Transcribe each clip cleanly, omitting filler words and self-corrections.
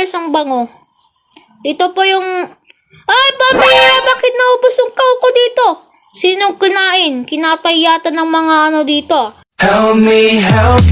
ayos ang bango. Dito po yung... Ay, pamilya! Bakit naubos yung cow ko dito? Sinong kinain? Kinatay yata ng mga ano dito. Help me help.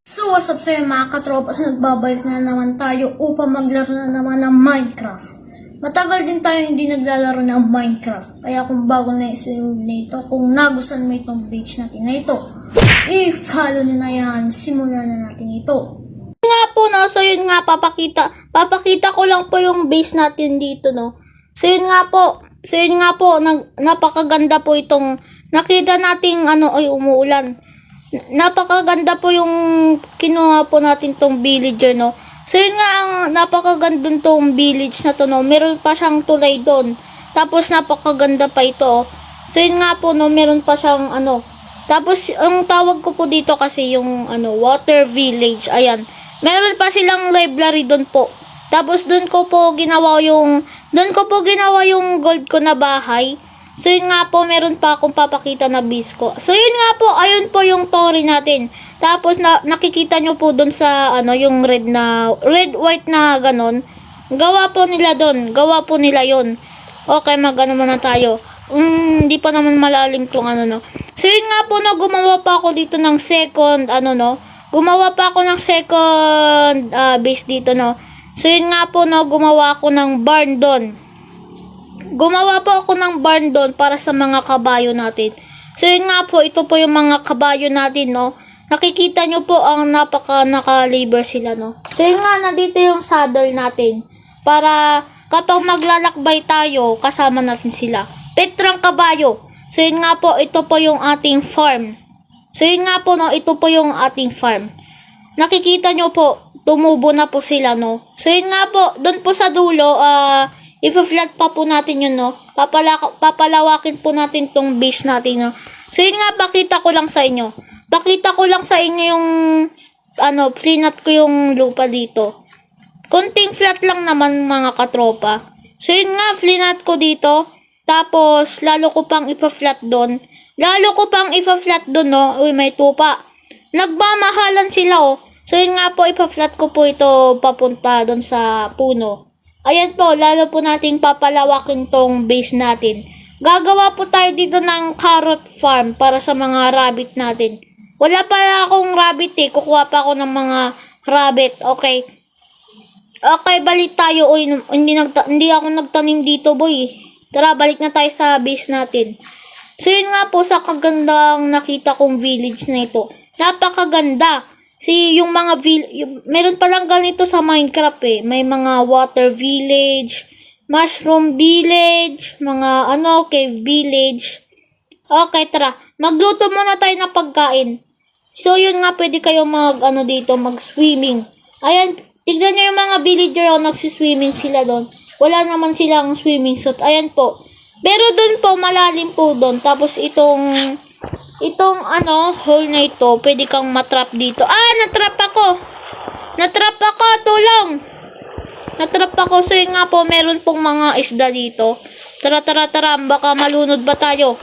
So, what's up sa'yo mga katropas? Nagbabalik na naman tayo upang maglaro na naman ng Minecraft. Matagal din tayo hindi naglalaro ng Minecraft. Kaya kung bago na isunod na ito, kung nagustuhan mo itong page natin na ito, i-follow nyo na yan. Simulan na natin ito. Nga po, no? So, yun nga, papakita ko lang po yung base natin dito, no? So, yun nga po, napakaganda po itong, nakita nating, umuulan. Napakaganda po yung kinuha po natin tong villager, no? So, yun nga, ang napakaganda tong village na to, no? Meron pa siyang tulay doon. Tapos, napakaganda pa ito, oh. So, yun nga po, no? Meron pa siyang, Tapos, ang tawag ko po dito kasi yung, water village. Ayan. Meron pa silang library doon po. Tapos, doon ko po ginawa yung gold ko na bahay. So, yun nga po, meron pa akong papakita na base ko. So, yun nga po, ayun po yung story natin. Tapos, nakikita nyo po dun sa, yung red, white na ganon. Gawa po nila dun. Gawa po nila yun. Okay, muna tayo. Hindi pa naman malalim tong no. So, yun nga po, gumawa pa ako dito ng second, Gumawa pa ako ng second, base dito, no. So, yun nga po, gumawa ako ng barn doon. Gumawa po ako ng barn doon para sa mga kabayo natin. So, yun nga po, ito po yung mga kabayo natin, no. Nakikita nyo po ang naka-labor sila, no. So, yun nga, nandito yung saddle natin. Para kapag maglalakbay tayo, kasama natin sila. Petrang kabayo. So, yun nga po, ito po yung ating farm. So, yun nga po, no, ito po yung ating farm. Nakikita nyo po, tumubo na po sila, no. So, yun nga po, doon po sa dulo, i-flat pa po natin yun, no. Papalawakin po natin tong base natin, no. So, yun nga, pakita ko lang sa inyo. Pakita ko lang sa inyo yung, flinat ko yung lupa dito. Konting flat lang naman, mga katropa. So, yun nga, flinat ko dito. Tapos, lalo ko pang ipa-flat doon. No. Uy, may tupa. Nagmamahalan sila, oh. So, yun nga po, ipa-flat ko po ito papunta doon sa puno. Ayan po, lalo po nating papalawakin tong base natin. Gagawa po tayo dito ng carrot farm para sa mga rabbit natin. Wala pala akong rabbit eh. Kukuha pa ako ng mga rabbit. Okay. Okay, balik tayo. Uy, hindi ako nagtanim dito, boy. Tara, balik na tayo sa base natin. So, yun nga po sa kagandang nakita kong village na ito. Napakaganda. Yung mga meron palang ganito sa Minecraft eh. May mga water village, mushroom village, mga cave village. Okay, tara. Magluto muna tayo ng pagkain. So, yun nga, pwede kayo mag-swimming. Ayan, tignan nyo yung mga villager, nagsiswimming sila doon. Wala naman silang swimming suit. Ayan po. Pero doon po, malalim po doon. Tapos itong hole na ito, pwede kang matrap dito. Natrap ako, tulong. Natrap ako. So, yun nga po, meron pong mga isda dito. Tara, baka malunod ba tayo?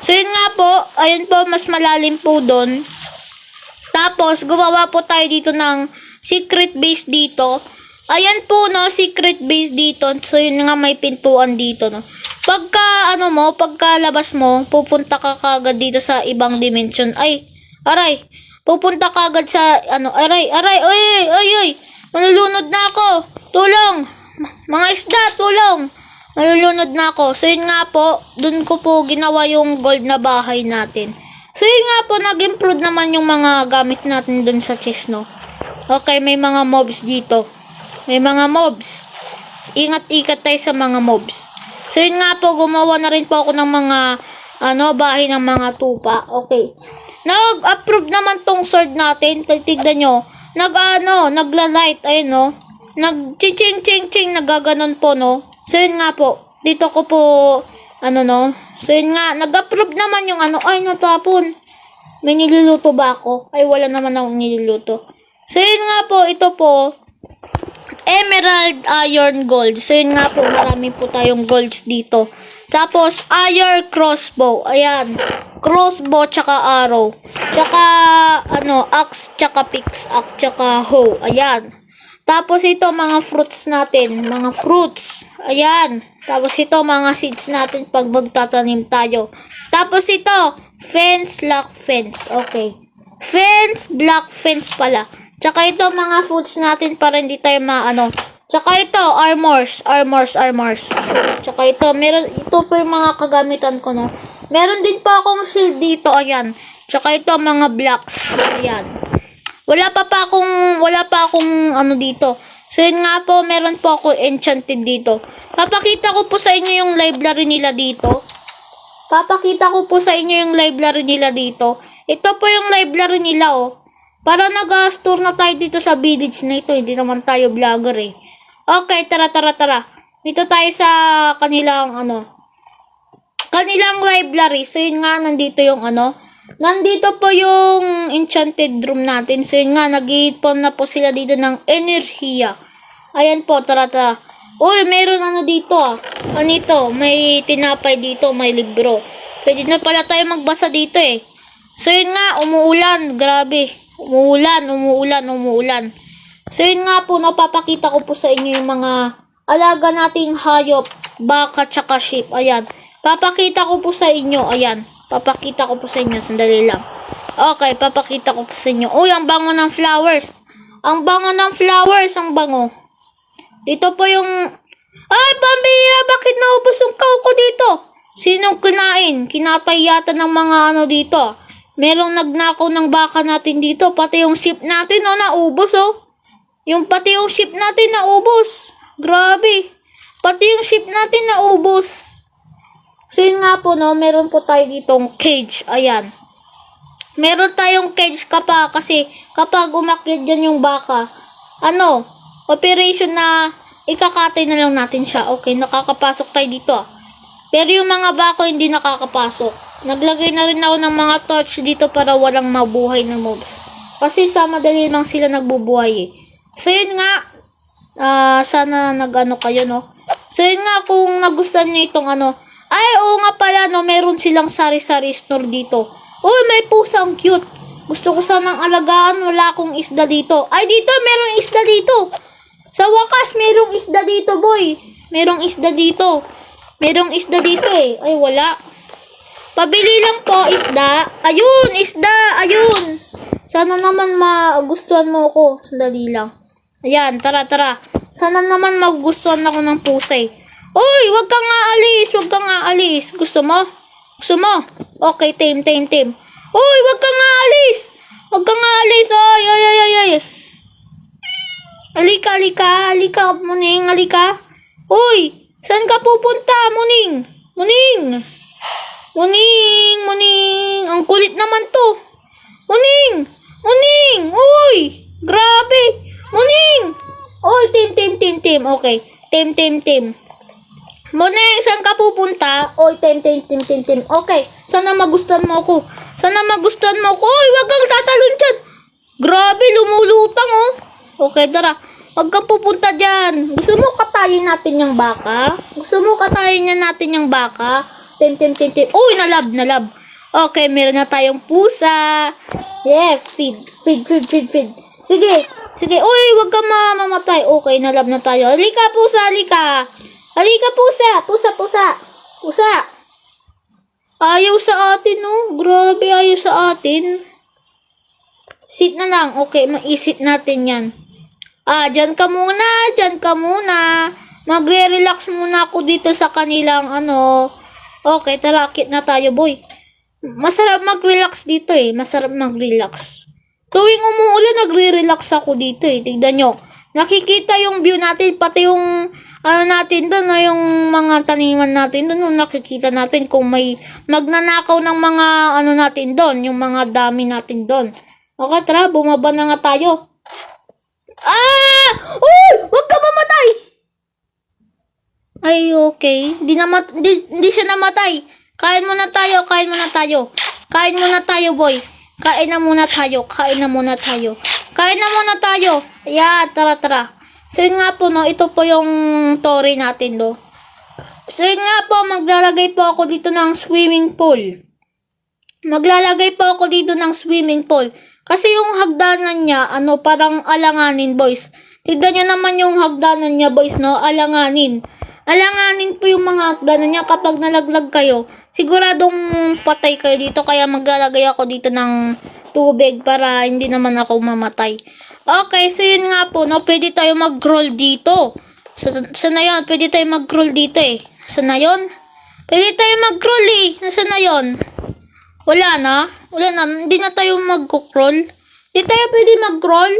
So, yun nga po, ayun po, mas malalim po doon. Tapos, gumawa po tayo dito ng secret base dito. Ayan po, no, secret base dito. So, yun nga, may pintuan dito, no. Pagkalabas mo, pupunta ka kagad dito sa ibang dimension. Ay, aray. Pupunta ka agad sa, aray. Ay. Malulunod na ako. Tulong. Mga isda, tulong. Malulunod na ako. So, yun nga po, dun ko po ginawa yung gold na bahay natin. So, yun nga po, nag-improve naman yung mga gamit natin dun sa chest, no. Okay, may mga mobs dito. Ingat-ingat tayo sa mga mobs. So, yun nga po, gumawa na rin po ako ng mga, bahay ng mga tupa. Okay. Nag-approve naman tong sword natin. Tignan nyo. Nagla-light. Ayun, no. Nag-ching-ching-ching-ching. Nagaganon po, no. So, yun nga po. Dito ko po, So, yun nga. Nag-approve naman yung Ay, natapon. May niluluto ba ako? Ay, wala naman akong niluluto. So, yun nga po. Ito po. Emerald, iron, gold. So, yun nga po, marami po tayong golds dito. Tapos, iron crossbow. Ayan. crossbow, tsaka arrow. Tsaka, axe, tsaka pickaxe, tsaka hoe. Ayan. Tapos ito, mga fruits natin. Mga fruits. Ayan. Tapos ito, mga seeds natin pag magtatanim tayo. Tapos ito, fence, lock, fence. Okay. Fence, block, fence pala. Tsaka ito, mga foods natin para hindi tayo Tsaka ito, armors. Tsaka ito, ito po yung mga kagamitan ko, no. Meron din pa akong shield dito, ayan. Tsaka ito, mga blocks. Ayan. Wala pa akong dito. So, yun nga po, meron po ako enchanted dito. Papakita ko po sa inyo yung library nila dito. Ito po yung library nila, oh. Para nag-store na tayo dito sa village na ito. Hindi naman tayo vlogger, eh. Okay, tara. Dito tayo sa kanilang library. So, yun nga, nandito po yung enchanted room natin. So, yun nga, nag-iipon na po sila dito ng enerhiya. Ayan po, tara. Uy, meron dito, ah. Ito? May tinapay dito, may libro. Pwede na pala tayo magbasa dito, eh. So, yun nga, umuulan. Grabe. Umuulan. So, yun nga po, napapakita ko po sa inyo yung mga alaga nating hayop, baka, tsaka sheep. Ayan. Papakita ko po sa inyo. Sandali lang. Okay, papakita ko po sa inyo. Uy, ang bango ng flowers. Ang bango. Dito po yung... Ay, pambira! Bakit naubos yung cow ko dito? Sinong kinain? Kinatay yata ng mga dito. Merong nagnakaw ng baka natin dito. Pati yung sheep natin, naubos, oh. Pati yung sheep natin naubos. Grabe. Pati yung sheep natin naubos. So, yun nga po, no, meron po tayo ditong cage. Ayan. Meron tayong cage kasi kapag umakyat dyan yung baka, operation na ikakatay na lang natin siya. Okay, nakakapasok tayo dito. Pero yung mga baka hindi nakakapasok. Naglagay na rin ako ng mga torch dito para walang mabuhay na mobs. Kasi sa madali lang sila nagbubuhay, eh. So, yun nga, sana kayo, no? So, yun nga, kung nagustuhan nyo itong ay, oo nga pala, no, meron silang sari-sari store dito. Uy, may pusang cute. Gusto ko sanang alagaan, wala akong isda dito. Ay, dito, merong isda dito. Sa wakas, merong isda dito, boy. Merong isda dito, eh. Ay, wala. Pabili lang po, isda. Ayun. Sana naman magustuhan mo ako. Sandali lang. Ayan, tara. Sana naman magustuhan ako ng pusay. Uy, wag kang aalis. Gusto mo? Okay, tame. Uy, wag kang aalis. Ay. Alika, muning, alika. Uy, saan ka pupunta, muning? Muning. Ang kulit naman to. Muning. Uy, grabe. Muning. Uy, team. Okay, team. Muning, saan ka pupunta? Oy, team. Okay, sana magustuhan mo ako. Oy, wag kang tatalon dyan. Grabe, lumulutang, oh. Okay, tara. Wag kang pupunta dyan. Gusto mo katayin natin yung baka? Team. Uy, nalab. Okay, meron na tayong pusa. Yeah, feed. Sige. Uy, wag kang mamamatay. Okay, nalab na tayo. Halika, pusa. Ayaw sa atin, no? Grabe, ayaw sa atin. Sit na lang. Okay, maisit natin yan. Dyan ka muna. Magre-relax muna ako dito sa kanilang Okay, tara, akit na tayo, boy. Masarap mag-relax dito, eh. Tuwing umuulan, nagre-relax ako dito, eh. Tignan nyo. Nakikita yung view natin, pati yung natin doon, yung mga taniman natin doon, nakikita natin kung may magnanakaw ng mga natin doon, yung mga dami natin doon. Okay, tara, bumaba na nga tayo. Uy! Huwag ka mamatay! Ay, okay. Hindi siya namatay. Kain muna tayo, boy. Kain na muna tayo. Yeah, tara. So, yun nga po, no, ito po yung story natin, no. So, yun nga po, maglalagay po ako dito ng swimming pool. maglalagay po ako dito ng swimming pool. Kasi yung hagdanan niya, parang alanganin, boys. Tignan nyo naman yung hagdanan niya, boys, no? Alanganin. Alanganin po yung mga hagdanan niya kapag nalaglag kayo. Siguradong patay kayo dito, kaya maglalagay ako dito ng tubig para hindi naman ako mamatay. Okay, so yun nga po, no? Pwede tayo mag-roll dito. So na yun? Pwede tayo mag-roll dito eh. So na yun? Pwede tayo mag-roll eh. Nasaan na yun? Wala na. Hindi na tayo mag-crawl. Hindi tayo pwede mag-roll.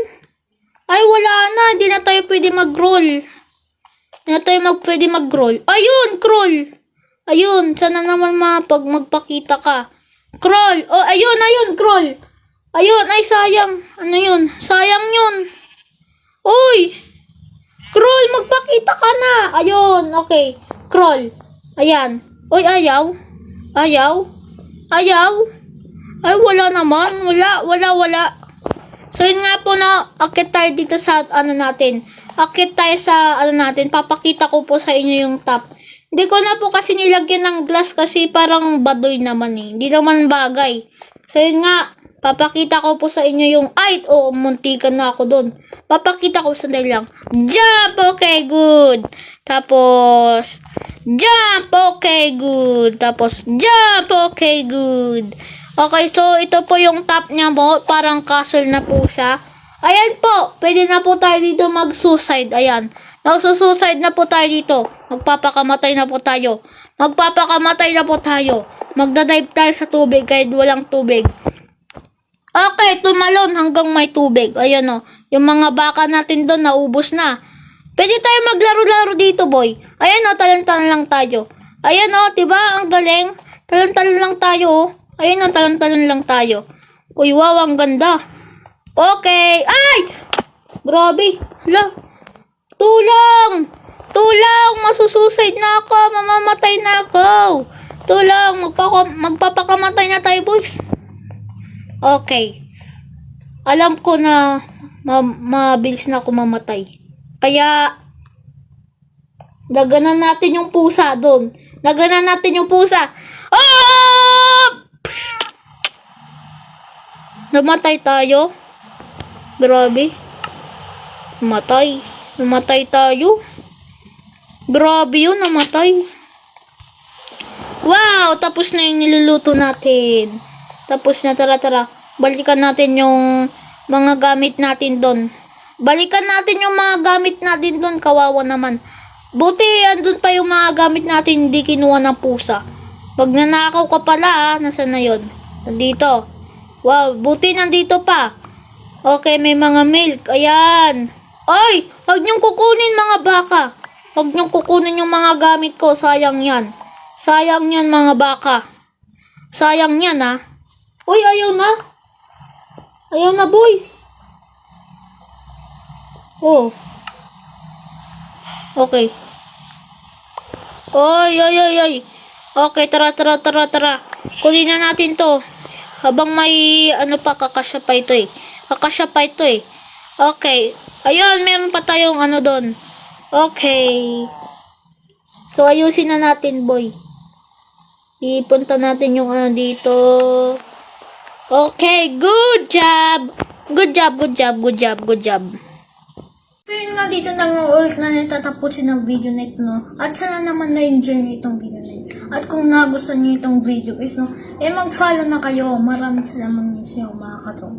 Ay, wala na. Hindi na tayo pwede mag-roll. Hindi na tayo pwede mag-roll. Ayun, crawl. Ayun, sana naman pag magpakita ka. Crawl. Oh, ayun, crawl. Ayun, ay sayang. Ano yun? Sayang yun. Uy! Crawl, magpakita ka na. Ayun, okay. Crawl. Ayan. Uy, ayaw. Ay, wala naman. Wala. So, yun nga po na, akit tayo dito sa, natin. Akit tayo sa, natin. Papakita ko po sa inyo yung top. Hindi ko na po kasi nilagyan ng glass kasi parang badoy naman eh. Hindi naman bagay. So, yun nga. Papakita ko po sa inyo yung, muntikan na ako doon. Papakita ko sandali lang. Jump! Okay, good. Tapos, jump! Okay, good. Tapos, jump! Okay, good. Okay, so ito po yung top niya mo. Parang castle na po siya. Ayan po. Pwede na po tayo dito mag-suicide. Ayan. Magsusuicide na po tayo dito. Magpapakamatay na po tayo. Magdadive tayo sa tubig kahit walang tubig. Okay, tumalon hanggang may tubig. Ayan o. Yung mga baka natin doon, naubos na. Pwede tayo maglaro-laro dito, boy. Ayan o, talon-talon lang tayo. Ayan o, diba? Ang galing. Talon-talon lang tayo, o. Ayan o, talon-talon lang tayo. Uy, wow, ang ganda. Okay. Ay! Grabe. Hala. Tulong! Masusuicide na ako. Mamamatay na ako. Tulong! Magpapakamatay na tayo, boys. Okay. Alam ko na mabilis na ako mamatay. Kaya, daganan natin yung pusa doon. Ah! Namatay tayo. Grabe. Namatay tayo. Grabe yun, namatay. Wow! Tapos na yung niluluto natin. Tapos na, tara. Balikan natin yung mga gamit natin doon. Kawawa naman. Buti, andun pa yung mga gamit natin, hindi kinuha ng pusa. Pag nanakaw ka pala, nasaan na yun? Nandito. Wow, buti nandito pa. Okay, may mga milk. Ayan. Ay, huwag niyong kukunin mga baka. Huwag niyong kukunin yung mga gamit ko. Sayang yan, mga baka. Sayang yan, ha. Uy, ayaw na, boys. Oh. Okay. Oy. Okay, tara. Kunin na natin to. Habang may, kakasya pa ito eh. Okay. Ayun, meron pa tayong doon. Okay. So, ayusin na natin, boy. Ipunta natin yung dito. Okay, good job. So yun nga, dito na nga ulit na natatapusin ng video na ito, no? At sana naman na-enjoy nyo itong video na ito. At kung nagustuhan nyo itong video, mag-follow na kayo. Maraming salamat sa mga katropa.